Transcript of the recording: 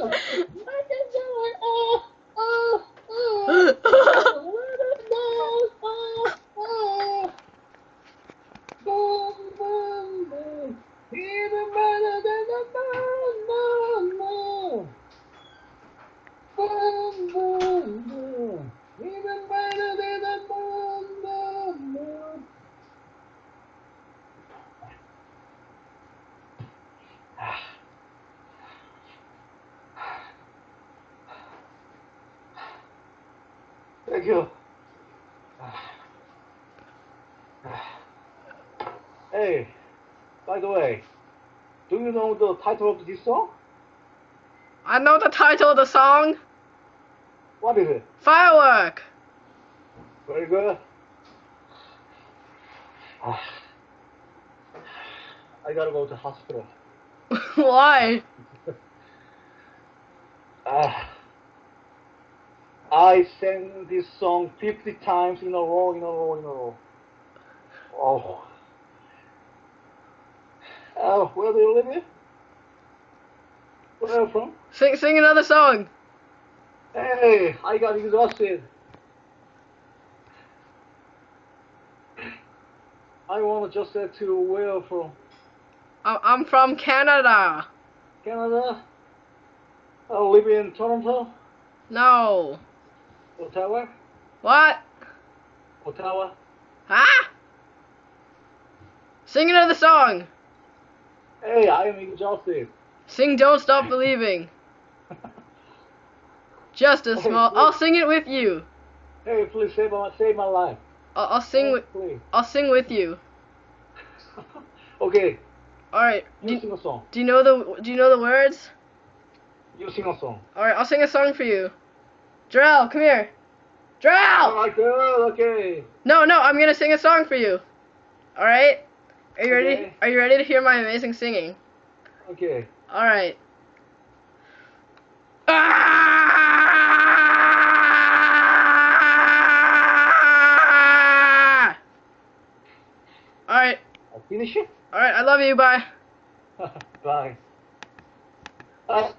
Even better than the moon. Boom, boom, boom. Even better than the moon. Thank you. Hey, by the way, do you know the title of this song? I know the title of the song. What is it? Firework. Very good. I gotta go to the hospital. Why? I sang this song 50 times in a row. Oh, where do you live in? Where are you from? Sing another song. Hey, I got exhausted. I want to just say to where you're from. I'm from Canada. Canada? I live in Toronto. No. Ottawa? What? Ottawa? Huh? Sing another song. Hey, I am exhausted. Sing Don't Stop Believing. Just a small. Please. I'll sing it with you. Hey, please save my life. I'll sing with. Please. I'll sing with you. Okay. All right. You sing a song. Do you know the words? You sing a song. All right. I'll sing a song for you. Drell, come here. Drell. Alright, girl. Okay. No. I'm gonna sing a song for you. All right. Are you ready? Okay. Are you ready to hear my amazing singing? Okay. All right. All right. I'll finish it. All right. I love you. Bye. Bye. Bye.